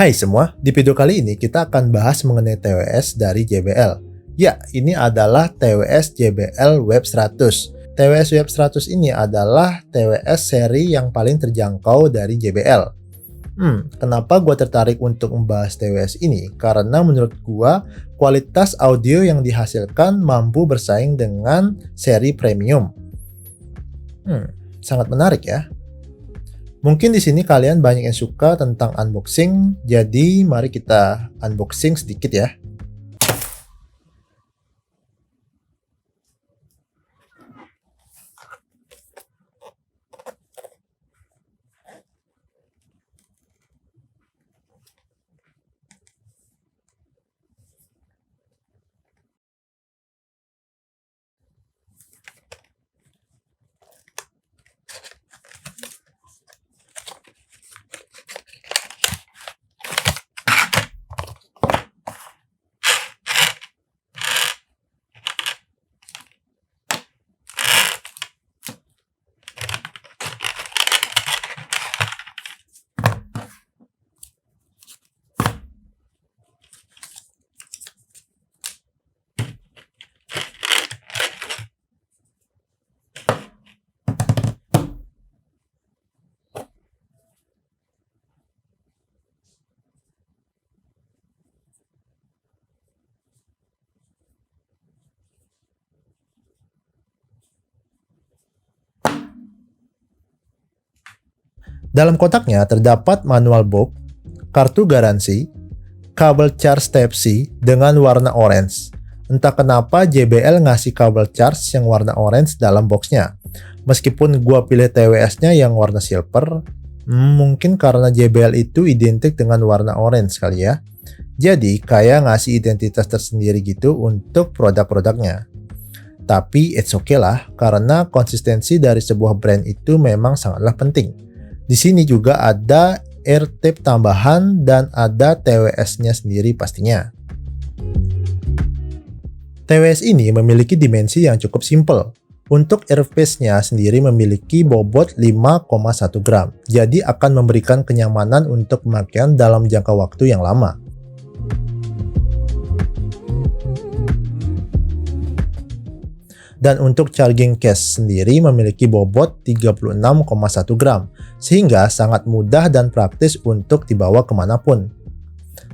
Hai semua, di video kali ini kita akan bahas mengenai TWS dari JBL. Ya, ini adalah TWS JBL Web 100. TWS Web 100 ini adalah TWS seri yang paling terjangkau dari JBL. Kenapa gue tertarik untuk membahas TWS ini? Karena menurut gue, kualitas audio yang dihasilkan mampu bersaing dengan seri premium. Sangat menarik ya. Mungkin di sini kalian banyak yang suka tentang unboxing, jadi mari kita unboxing sedikit ya. Dalam kotaknya terdapat manual book, kartu garansi, kabel charge Type-C dengan warna orange. Entah kenapa JBL ngasih kabel charge yang warna orange dalam boxnya. Meskipun gua pilih TWS-nya yang warna silver, mungkin karena JBL itu identik dengan warna orange kali ya. Jadi kayak ngasih identitas tersendiri gitu untuk produk-produknya. Tapi it's okay lah, karena konsistensi dari sebuah brand itu memang sangatlah penting. Di sini juga ada air tape tambahan dan ada TWS-nya sendiri pastinya. TWS ini memiliki dimensi yang cukup simpel. Untuk earpiece-nya sendiri memiliki bobot 5,1 gram, jadi akan memberikan kenyamanan untuk pemakaian dalam jangka waktu yang lama. Dan untuk charging case sendiri memiliki bobot 36,1 gram, sehingga sangat mudah dan praktis untuk dibawa kemanapun.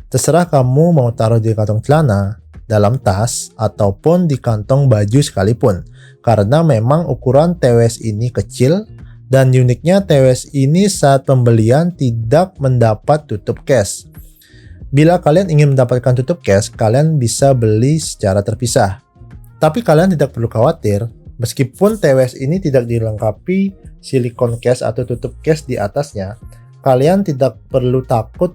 Terserah kamu mau taruh di kantong celana, dalam tas, ataupun di kantong baju sekalipun, karena memang ukuran TWS ini kecil, dan uniknya TWS ini saat pembelian tidak mendapat tutup case. Bila kalian ingin mendapatkan tutup case, kalian bisa beli secara terpisah. Tapi kalian tidak perlu khawatir, meskipun TWS ini tidak dilengkapi silikon case atau tutup case di atasnya, kalian tidak perlu takut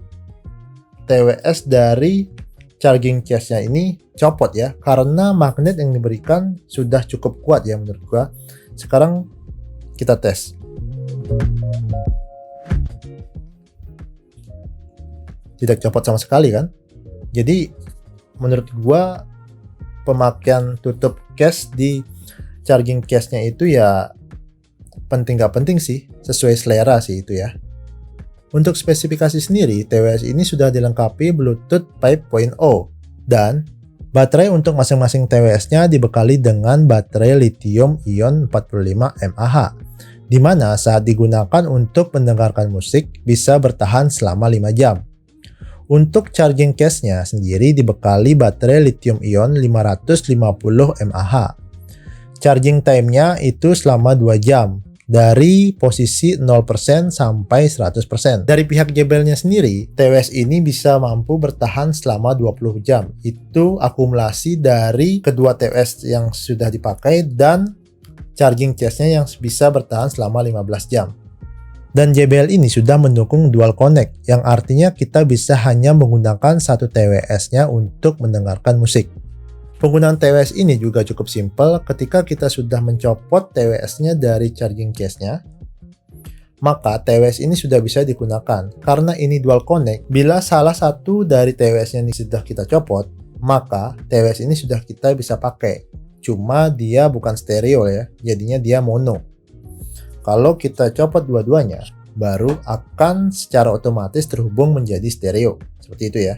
TWS dari charging case-nya ini copot ya, karena magnet yang diberikan sudah cukup kuat ya menurut gua. Sekarang kita tes. Tidak copot sama sekali kan? Jadi menurut gua pemakaian tutup case di charging case-nya itu ya penting gak penting sih, sesuai selera sih itu ya. Untuk spesifikasi sendiri, TWS ini sudah dilengkapi Bluetooth 5.0 dan baterai untuk masing-masing TWS-nya dibekali dengan baterai lithium-ion 45 mAh, di mana saat digunakan untuk mendengarkan musik bisa bertahan selama 5 jam. Untuk charging case-nya sendiri dibekali baterai lithium-ion 550 mAh. Charging time-nya itu selama 2 jam, dari posisi 0% sampai 100%. Dari pihak JBL-nya sendiri, TWS ini bisa mampu bertahan selama 20 jam. Itu akumulasi dari kedua TWS yang sudah dipakai dan charging case-nya yang bisa bertahan selama 15 jam. Dan JBL ini sudah mendukung dual connect, yang artinya kita bisa hanya menggunakan satu TWS-nya untuk mendengarkan musik. Penggunaan TWS ini juga cukup simpel. Ketika kita sudah mencopot TWS-nya dari charging case-nya, maka TWS ini sudah bisa digunakan. Karena ini dual connect, bila salah satu dari TWS-nya ini sudah kita copot, maka TWS ini sudah kita bisa pakai. Cuma dia bukan stereo ya, jadinya dia mono. Kalau kita copot dua-duanya, baru akan secara otomatis terhubung menjadi stereo. Seperti itu ya.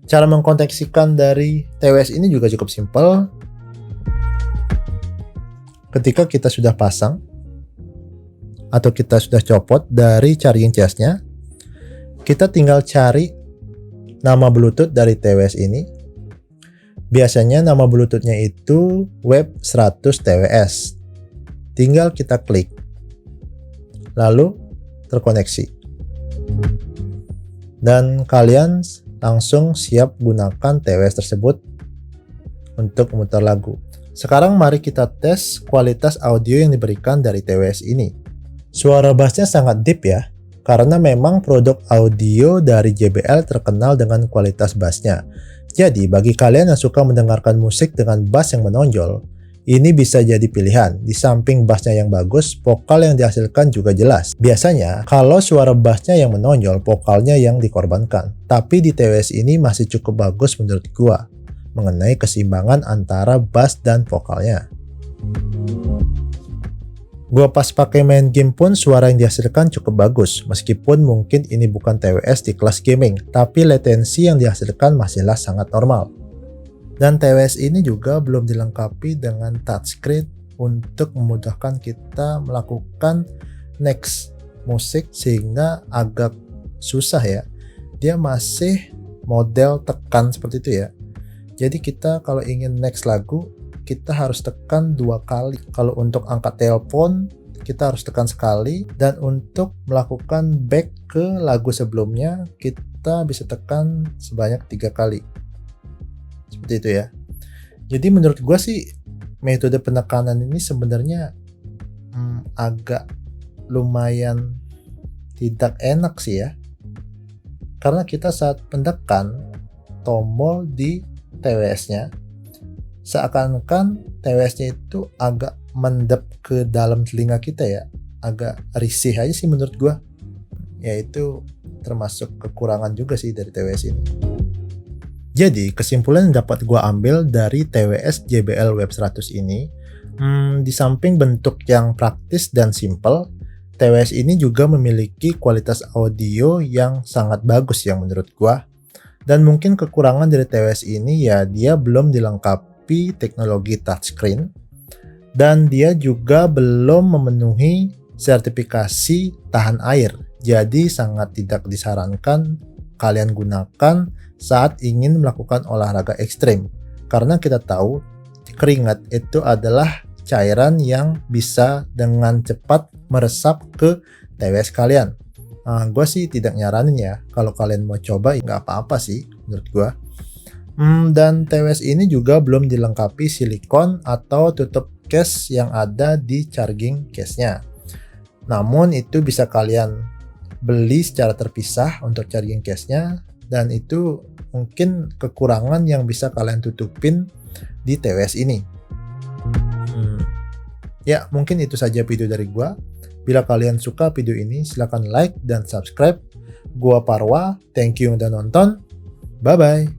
Cara mengkonversikan dari TWS ini juga cukup simpel. Ketika kita sudah pasang atau kita sudah copot dari charging case-nya, kita tinggal cari nama Bluetooth dari TWS ini. Biasanya nama Bluetooth-nya itu Web 100 TWS. Tinggal kita klik, lalu terkoneksi. Dan kalian langsung siap gunakan TWS tersebut untuk memutar lagu. Sekarang mari kita tes kualitas audio yang diberikan dari TWS ini. Suara bassnya sangat deep ya, karena memang produk audio dari JBL terkenal dengan kualitas bassnya. Jadi bagi kalian yang suka mendengarkan musik dengan bass yang menonjol, ini bisa jadi pilihan. Di samping bassnya yang bagus, vokal yang dihasilkan juga jelas. Biasanya, kalau suara bassnya yang menonjol, vokalnya yang dikorbankan. Tapi di TWS ini masih cukup bagus menurut gua, mengenai keseimbangan antara bass dan vokalnya. Gua pas pakai main game pun suara yang dihasilkan cukup bagus, meskipun mungkin ini bukan TWS di kelas gaming, tapi latensi yang dihasilkan masihlah sangat normal. Dan TWS ini juga belum dilengkapi dengan touchscreen untuk memudahkan kita melakukan next musik, sehingga agak susah ya. Dia masih model tekan seperti itu ya. Jadi kita kalau ingin next lagu, kita harus tekan 2 kali. Kalau untuk angkat telepon, kita harus tekan sekali. Dan untuk melakukan back ke lagu sebelumnya, kita bisa tekan sebanyak 3 kali. Seperti itu ya. Jadi menurut gue sih metode penekanan ini sebenarnya agak lumayan tidak enak sih ya. Karena kita saat mendekan tombol di TWS-nya, seakan-akan TWS-nya itu agak mendep ke dalam telinga kita ya. Agak risih aja sih menurut gue. Ya itu termasuk kekurangan juga sih dari TWS ini. Jadi, kesimpulan yang dapat gue ambil dari TWS JBL Web 100 ini, di samping bentuk yang praktis dan simple, TWS ini juga memiliki kualitas audio yang sangat bagus yang menurut gue. Dan mungkin kekurangan dari TWS ini ya dia belum dilengkapi teknologi touchscreen, dan dia juga belum memenuhi sertifikasi tahan air. Jadi sangat tidak disarankan kalian gunakan saat ingin melakukan olahraga ekstrim, karena kita tahu keringat itu adalah cairan yang bisa dengan cepat meresap ke TWS kalian. Gue sih tidak nyaranin ya, kalau kalian mau coba nggak apa-apa sih menurut gue. Dan TWS ini juga belum dilengkapi silikon atau tutup case yang ada di charging case-nya. Namun itu bisa kalian beli secara terpisah untuk charging case-nya, dan itu mungkin kekurangan yang bisa kalian tutupin di TWS ini. Ya, mungkin itu saja video dari gua. Bila kalian suka video ini, silahkan like dan subscribe. Gua Parwa, thank you udah nonton. Bye-bye.